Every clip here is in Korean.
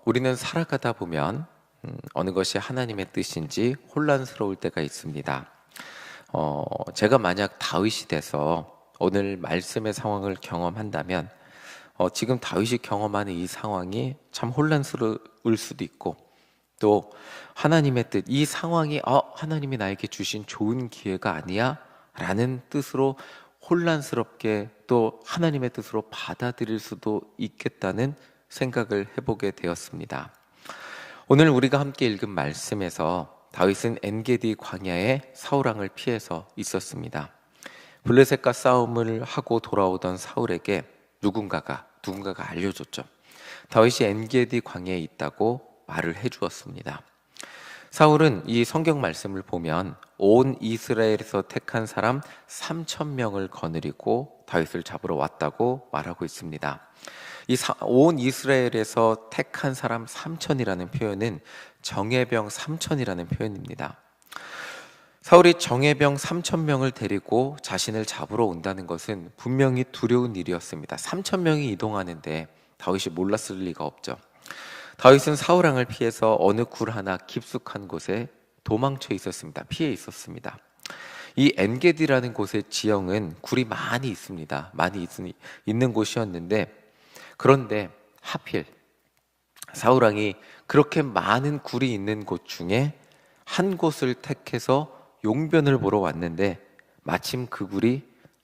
우리는 살아가다 보면 어느 것이 하나님의 뜻인지 혼란스러울 때가 있습니다. 제가 만약 다윗이 돼서 오늘 말씀의 상황을 경험한다면 지금 다윗이 경험하는 이 상황이 참 혼란스러울 수도 있고, 또 하나님의 뜻, 이 상황이 하나님이 나에게 주신 좋은 기회가 아니야? 라는 뜻으로 혼란스럽게 또 하나님의 뜻으로 받아들일 수도 있겠다는 생각을 해보게 되었습니다. 오늘 우리가 함께 읽은 말씀에서 다윗은 엔게디 광야에 사울왕을 피해서 있었습니다. 블레셋과 싸움을 하고 돌아오던 사울에게 누군가가 알려줬죠. 다윗이 엔게디 광야에 있다고 말을 해주었습니다. 사울은 이 성경 말씀을 보면 온 이스라엘에서 택한 사람 3,000명을 거느리고 다윗을 잡으러 왔다고 말하고 있습니다. 온 이스라엘에서 택한 사람 3,000이라는 표현은 정예병 3,000이라는 표현입니다. 사울이 정예병 3,000명을 데리고 자신을 잡으러 온다는 것은 분명히 두려운 일이었습니다. 3,000명이 이동하는데 다윗이 몰랐을 리가 없죠. 다윗은 사울왕을 피해서 어느 굴 하나 깊숙한 곳에 도망쳐 있었습니다. 피해 있었습니다. 이 엔게디라는 곳의 지형은 굴이 많이 있습니다. 많이 있는 곳이었는데, 그런데 하필 사울왕이 그렇게 많은 굴이 있는 곳 중에 한 곳을 택해서 용변을 보러 왔는데, 마침 그 굴이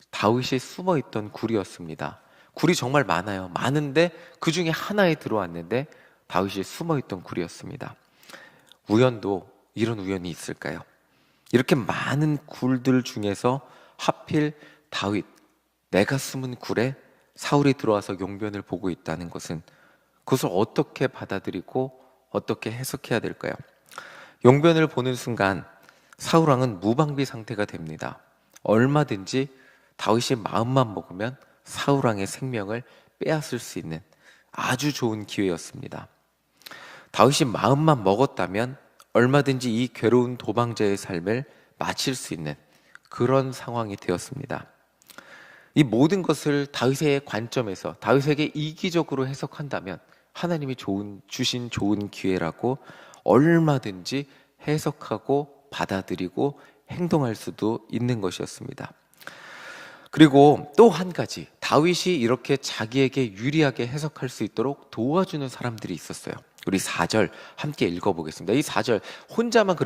다윗이 숨어 있던 굴이었습니다. 굴이 정말 많아요. 많은데 그 중에 하나에 들어왔는데 다윗이 숨어 있던 굴이었습니다. 우연도 이런 우연이 있을까요? 이렇게 많은 굴들 중에서 하필 다윗, 내가 숨은 굴에 사울이 들어와서 용변을 보고 있다는 것은, 그것을 어떻게 받아들이고 어떻게 해석해야 될까요? 용변을 보는 순간 사울왕은 무방비 상태가 됩니다. 얼마든지 다윗이 마음만 먹으면 사울왕의 생명을 빼앗을 수 있는 아주 좋은 기회였습니다. 다윗이 마음만 먹었다면 얼마든지 이 괴로운 도망자의 삶을 마칠 수 있는 그런 상황이 되었습니다. 이 모든 것을 다윗의 관점에서 다윗에게 이기적으로 해석한다면 하나님이 주신 좋은 기회라고 얼마든지 해석하고 받아들이고 행동할 수도 있는 것이었습니다. 그리고 또 한 가지, 다윗이 이렇게 자기에게 유리하게 해석할 수 있도록 도와주는 사람들이 있었어요. 우리 4절 함께 읽어보겠습니다. 이 4절 혼자만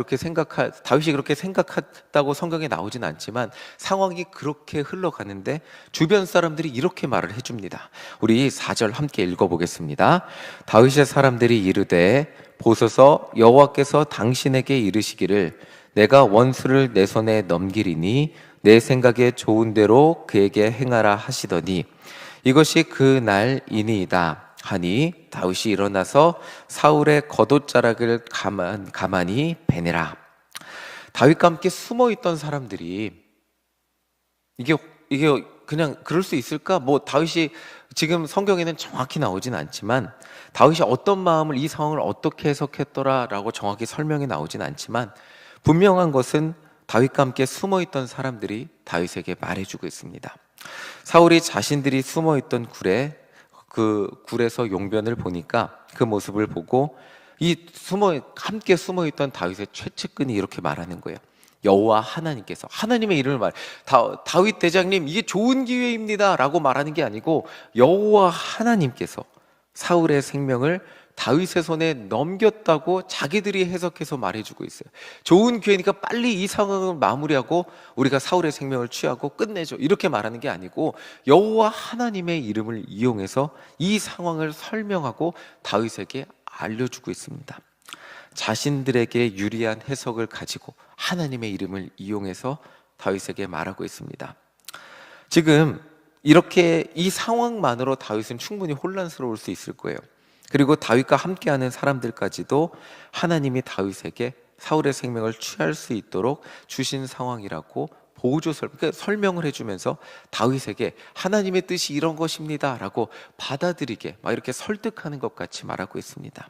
다윗이 그렇게 생각했다고 성경에 나오진 않지만 상황이 그렇게 흘러가는데 주변 사람들이 이렇게 말을 해줍니다. 우리 4절 함께 읽어보겠습니다. 다윗의 사람들이 이르되 보소서, 여호와께서 당신에게 이르시기를 내가 원수를 내 손에 넘기리니 내 생각에 좋은 대로 그에게 행하라 하시더니 이것이 그 날이니이다 하니 다윗이 일어나서 사울의 겉옷자락을 가만히 베내라. 다윗과 함께 숨어있던 사람들이 이게 그냥 그럴 수 있을까? 다윗이 지금 성경에는 정확히 나오진 않지만 다윗이 어떤 마음을, 이 상황을 어떻게 해석했더라라고 정확히 설명이 나오진 않지만 분명한 것은 다윗과 함께 숨어있던 사람들이 다윗에게 말해주고 있습니다. 사울이 자신들이 숨어있던 그 굴에서 용변을 보니까 그 모습을 보고 함께 숨어있던 다윗의 최측근이 이렇게 말하는 거예요. 여호와 하나님께서, 하나님의 이름을 다윗 대장님, 이게 좋은 기회입니다 라고 말하는 게 아니고 여호와 하나님께서 사울의 생명을 다윗의 손에 넘겼다고 자기들이 해석해서 말해주고 있어요. 좋은 기회니까 빨리 이 상황을 마무리하고 우리가 사울의 생명을 취하고 끝내죠, 이렇게 말하는 게 아니고 여호와 하나님의 이름을 이용해서 이 상황을 설명하고 다윗에게 알려주고 있습니다. 자신들에게 유리한 해석을 가지고 하나님의 이름을 이용해서 다윗에게 말하고 있습니다. 지금 이렇게 이 상황만으로 다윗은 충분히 혼란스러울 수 있을 거예요. 그리고 다윗과 함께하는 사람들까지도 하나님이 다윗에게 사울의 생명을 취할 수 있도록 주신 상황이라고 그러니까 설명을 해주면서 다윗에게 하나님의 뜻이 이런 것입니다 라고 받아들이게 이렇게 설득하는 것 같이 말하고 있습니다.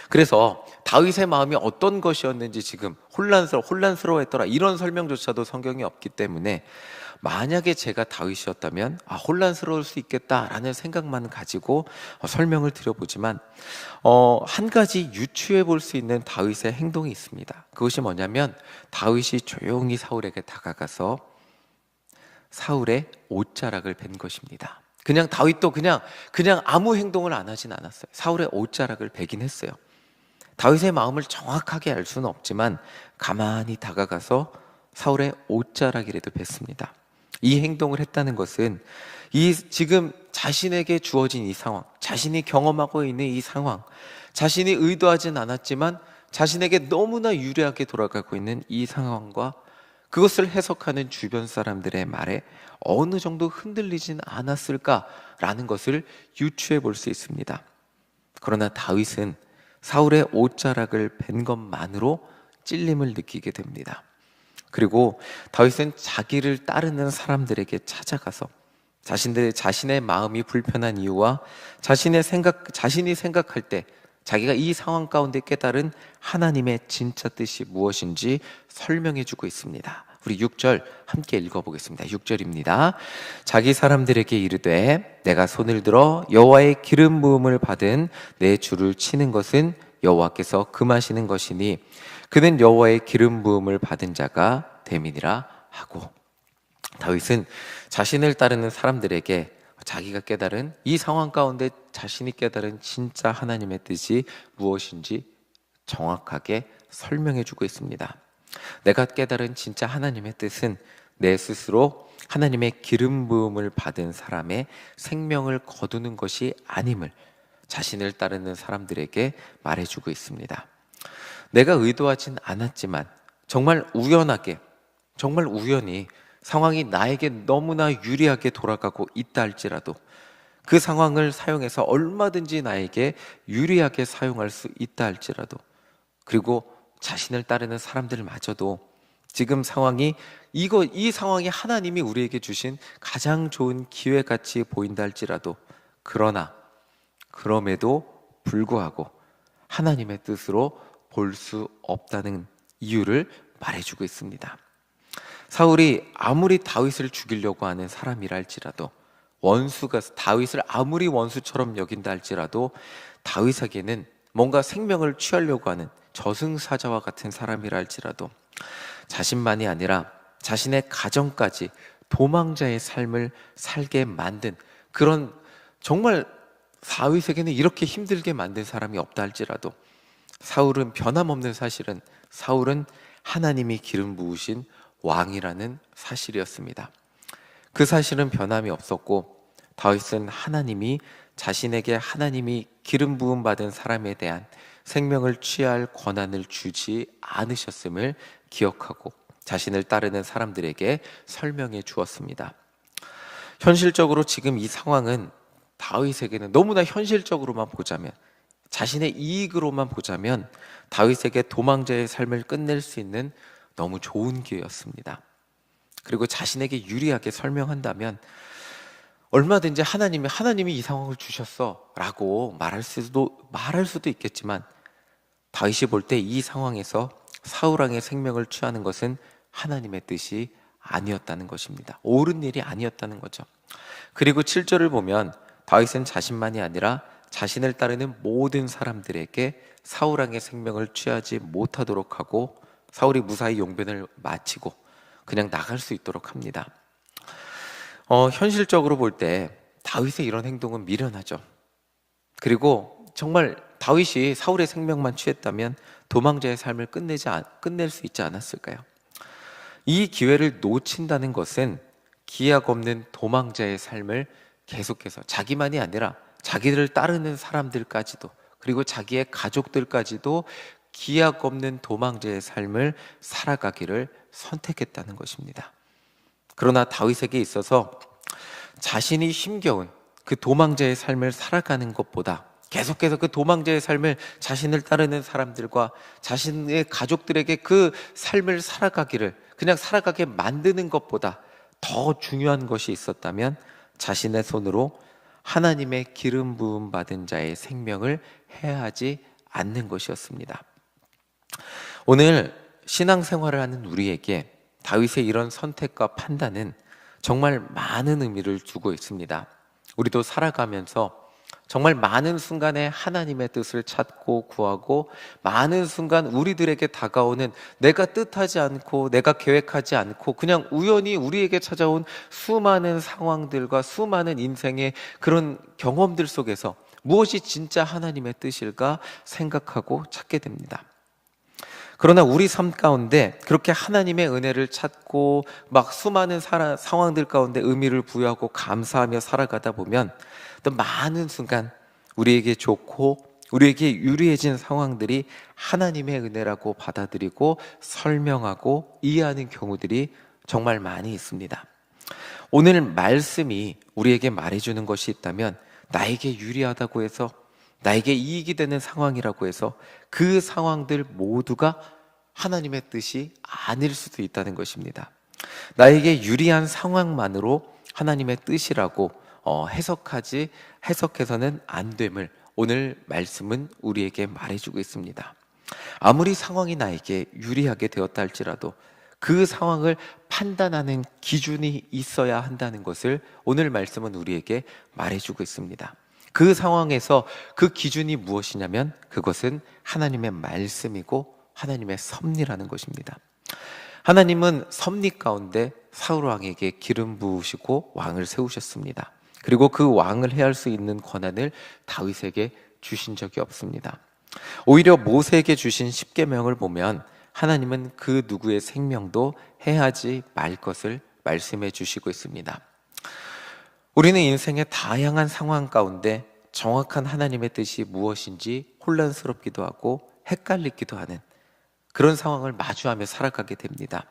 그래서 다윗의 마음이 어떤 것이었는지 지금 혼란스러워했더라 이런 설명조차도 성경에 없기 때문에 만약에 제가 다윗이었다면 혼란스러울 수 있겠다라는 생각만 가지고 설명을 드려보지만 한 가지 유추해 볼 수 있는 다윗의 행동이 있습니다. 그것이 뭐냐면 다윗이 조용히 사울에게 다가가서 사울의 옷자락을 벤 것입니다. 그냥 다윗도 그냥 아무 행동을 안 하진 않았어요. 사울의 옷자락을 베긴 했어요. 다윗의 마음을 정확하게 알 수는 없지만 가만히 다가가서 사울의 옷자락이라도 뱄습니다. 이 행동을 했다는 것은 이 지금 자신에게 주어진 이 상황, 자신이 경험하고 있는 이 상황, 자신이 의도하진 않았지만 자신에게 너무나 유리하게 돌아가고 있는 이 상황과 그것을 해석하는 주변 사람들의 말에 어느 정도 흔들리진 않았을까라는 것을 유추해 볼 수 있습니다. 그러나 다윗은 사울의 옷자락을 벤 것만으로 찔림을 느끼게 됩니다. 그리고 다윗은 자기를 따르는 사람들에게 찾아가서 자신의 마음이 불편한 이유와 자신이 생각할 때 자기가 이 상황 가운데 깨달은 하나님의 진짜 뜻이 무엇인지 설명해 주고 있습니다. 우리 6절 함께 읽어보겠습니다. 6절입니다. 자기 사람들에게 이르되 내가 손을 들어 여호와의 기름 부음을 받은 내 주를 치는 것은 여호와께서 금하시는 것이니 그는 여호와의 기름 부음을 받은 자가 됨이니라 하고, 다윗은 자신을 따르는 사람들에게 자기가 깨달은 이 상황 가운데 자신이 깨달은 진짜 하나님의 뜻이 무엇인지 정확하게 설명해 주고 있습니다. 내가 깨달은 진짜 하나님의 뜻은 내 스스로 하나님의 기름 부음을 받은 사람의 생명을 거두는 것이 아님을 자신을 따르는 사람들에게 말해주고 있습니다. 내가 의도하진 않았지만 정말 우연히 상황이 나에게 너무나 유리하게 돌아가고 있다 할지라도 그 상황을 사용해서 얼마든지 나에게 유리하게 사용할 수 있다 할지라도, 그리고 자신을 따르는 사람들마저도 지금 이 상황이 하나님이 우리에게 주신 가장 좋은 기회같이 보인다 할지라도, 그럼에도 불구하고 하나님의 뜻으로 볼 수 없다는 이유를 말해주고 있습니다. 사울이 아무리 다윗을 죽이려고 하는 사람이라 할지라도, 원수가 다윗을 아무리 원수처럼 여긴다 할지라도 다윗에게는 뭔가 생명을 취하려고 하는 저승사자와 같은 사람이라 할지라도 자신만이 아니라 자신의 가정까지 도망자의 삶을 살게 만든 그런, 정말 다윗에게는 이렇게 힘들게 만든 사람이 없다 할지라도 사울은 변함없는 사실은 사울은 하나님이 기름 부으신 왕이라는 사실이었습니다. 그 사실은 변함이 없었고 다윗은 자신에게 하나님이 기름 부음 받은 사람에 대한 생명을 취할 권한을 주지 않으셨음을 기억하고 자신을 따르는 사람들에게 설명해 주었습니다. 현실적으로 지금 이 상황은 다윗에게는 너무나 현실적으로만 보자면, 자신의 이익으로만 보자면 다윗에게 도망자의 삶을 끝낼 수 있는 너무 좋은 기회였습니다. 그리고 자신에게 유리하게 설명한다면 얼마든지 하나님이 이 상황을 주셨어 라고 말할 수도 있겠지만, 다윗이 볼 때 이 상황에서 사울왕의 생명을 취하는 것은 하나님의 뜻이 아니었다는 것입니다. 옳은 일이 아니었다는 거죠. 그리고 7절을 보면 다윗은 자신만이 아니라 자신을 따르는 모든 사람들에게 사울왕의 생명을 취하지 못하도록 하고 사울이 무사히 용변을 마치고 그냥 나갈 수 있도록 합니다. 현실적으로 볼 때 다윗의 이런 행동은 미련하죠. 그리고 정말 다윗이 사울의 생명만 취했다면 도망자의 삶을 끝낼 수 있지 않았을까요? 이 기회를 놓친다는 것은 기약 없는 도망자의 삶을 계속해서 자기만이 아니라 자기를 따르는 사람들까지도, 그리고 자기의 가족들까지도 기약 없는 도망자의 삶을 살아가기를 선택했다는 것입니다. 그러나 다윗에게 있어서 자신이 힘겨운 그 도망자의 삶을 살아가는 것보다 계속해서 그 도망자의 삶을 자신을 따르는 사람들과 자신의 가족들에게 그 삶을 그냥 살아가게 만드는 것보다 더 중요한 것이 있었다면 자신의 손으로 하나님의 기름 부음 받은 자의 생명을 해하지 않는 것이었습니다. 오늘 신앙생활을 하는 우리에게 다윗의 이런 선택과 판단은 정말 많은 의미를 두고 있습니다. 우리도 살아가면서 정말 많은 순간에 하나님의 뜻을 찾고 구하고, 많은 순간 우리들에게 다가오는 내가 뜻하지 않고 내가 계획하지 않고 그냥 우연히 우리에게 찾아온 수많은 상황들과 수많은 인생의 그런 경험들 속에서 무엇이 진짜 하나님의 뜻일까 생각하고 찾게 됩니다. 그러나 우리 삶 가운데 그렇게 하나님의 은혜를 찾고 막 수많은 상황들 가운데 의미를 부여하고 감사하며 살아가다 보면 또 많은 순간 우리에게 좋고 우리에게 유리해진 상황들이 하나님의 은혜라고 받아들이고 설명하고 이해하는 경우들이 정말 많이 있습니다. 오늘 말씀이 우리에게 말해주는 것이 있다면, 나에게 유리하다고 해서, 나에게 이익이 되는 상황이라고 해서 그 상황들 모두가 하나님의 뜻이 아닐 수도 있다는 것입니다. 나에게 유리한 상황만으로 하나님의 뜻이라고 해석해서는 안 됨을 오늘 말씀은 우리에게 말해주고 있습니다. 아무리 상황이 나에게 유리하게 되었다 할지라도 그 상황을 판단하는 기준이 있어야 한다는 것을 오늘 말씀은 우리에게 말해주고 있습니다. 그 상황에서 그 기준이 무엇이냐면 그것은 하나님의 말씀이고 하나님의 섭리라는 것입니다. 하나님은 섭리 가운데 사울 왕에게 기름 부으시고 왕을 세우셨습니다. 그리고 그 왕을 해할 수 있는 권한을 다윗에게 주신 적이 없습니다. 오히려 모세에게 주신 십계명을 보면 하나님은 그 누구의 생명도 해하지 말 것을 말씀해 주시고 있습니다. 우리는 인생의 다양한 상황 가운데 정확한 하나님의 뜻이 무엇인지 혼란스럽기도 하고 헷갈리기도 하는 그런 상황을 마주하며 살아가게 됩니다.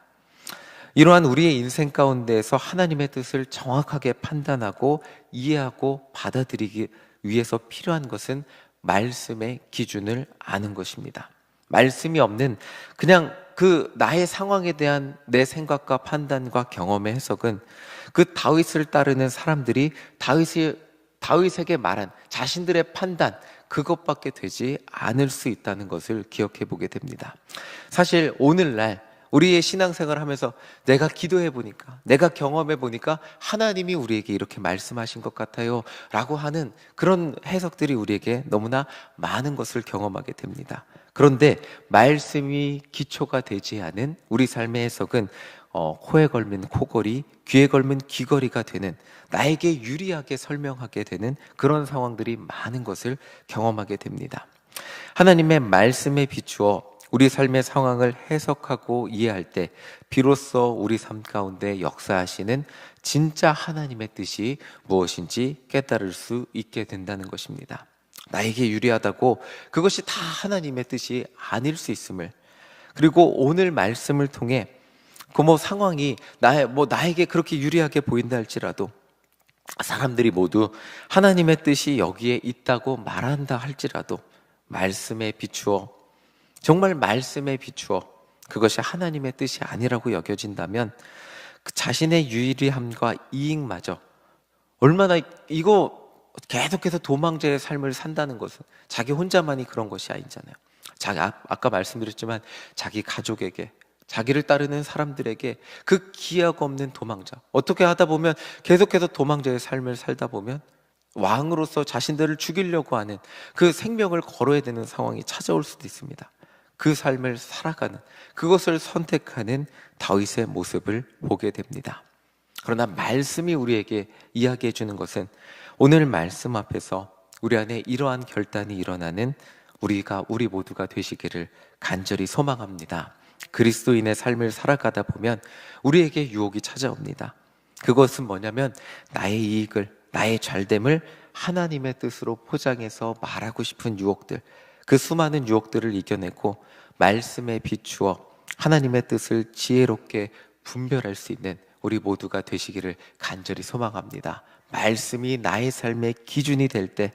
이러한 우리의 인생 가운데에서 하나님의 뜻을 정확하게 판단하고 이해하고 받아들이기 위해서 필요한 것은 말씀의 기준을 아는 것입니다. 말씀이 없는 그냥 그 나의 상황에 대한 내 생각과 판단과 경험의 해석은 그 다윗을 따르는 사람들이 다윗에게 말한 자신들의 판단, 그것밖에 되지 않을 수 있다는 것을 기억해 보게 됩니다. 사실 오늘날 우리의 신앙생활을 하면서 내가 기도해 보니까, 내가 경험해 보니까 하나님이 우리에게 이렇게 말씀하신 것 같아요 라고 하는 그런 해석들이 우리에게 너무나 많은 것을 경험하게 됩니다. 그런데 말씀이 기초가 되지 않은 우리 삶의 해석은 코에 걸면 코걸이, 귀에 걸면 귀걸이가 되는, 나에게 유리하게 설명하게 되는 그런 상황들이 많은 것을 경험하게 됩니다. 하나님의 말씀에 비추어 우리 삶의 상황을 해석하고 이해할 때 비로소 우리 삶 가운데 역사하시는 진짜 하나님의 뜻이 무엇인지 깨달을 수 있게 된다는 것입니다. 나에게 유리하다고 그것이 다 하나님의 뜻이 아닐 수 있음을, 그리고 오늘 말씀을 통해 그 상황이 나에게 그렇게 유리하게 보인다 할지라도 사람들이 모두 하나님의 뜻이 여기에 있다고 말한다 할지라도 말씀에 비추어, 정말 말씀에 비추어 그것이 하나님의 뜻이 아니라고 여겨진다면 그 자신의 유리함과 이익마저, 얼마나 이거 계속해서 도망자의 삶을 산다는 것은 자기 혼자만이 그런 것이 아니잖아요. 아까 말씀드렸지만 자기 가족에게, 자기를 따르는 사람들에게 그 기약 없는 도망자, 어떻게 하다 보면 계속해서 도망자의 삶을 살다 보면 왕으로서 자신들을 죽이려고 하는 그 생명을 걸어야 되는 상황이 찾아올 수도 있습니다. 그 삶을 살아가는, 그것을 선택하는 다윗의 모습을 보게 됩니다. 그러나 말씀이 우리에게 이야기해 주는 것은 오늘 말씀 앞에서 우리 안에 이러한 결단이 일어나는 우리 모두가 되시기를 간절히 소망합니다. 그리스도인의 삶을 살아가다 보면 우리에게 유혹이 찾아옵니다. 그것은 뭐냐면 나의 이익을, 나의 잘됨을 하나님의 뜻으로 포장해서 말하고 싶은 유혹들, 그 수많은 유혹들을 이겨내고 말씀에 비추어 하나님의 뜻을 지혜롭게 분별할 수 있는 우리 모두가 되시기를 간절히 소망합니다. 말씀이 나의 삶의 기준이 될 때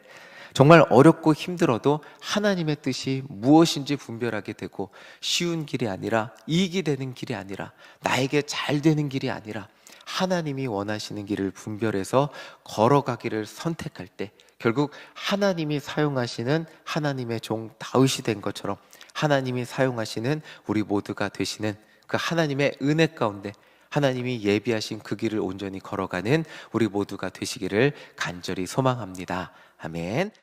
정말 어렵고 힘들어도 하나님의 뜻이 무엇인지 분별하게 되고, 쉬운 길이 아니라, 이익이 되는 길이 아니라, 나에게 잘 되는 길이 아니라 하나님이 원하시는 길을 분별해서 걸어가기를 선택할 때 결국 하나님이 사용하시는 하나님의 종 다윗이 된 것처럼 하나님이 사용하시는 우리 모두가 되시는 그 하나님의 은혜 가운데, 하나님이 예비하신 그 길을 온전히 걸어가는 우리 모두가 되시기를 간절히 소망합니다. 아멘.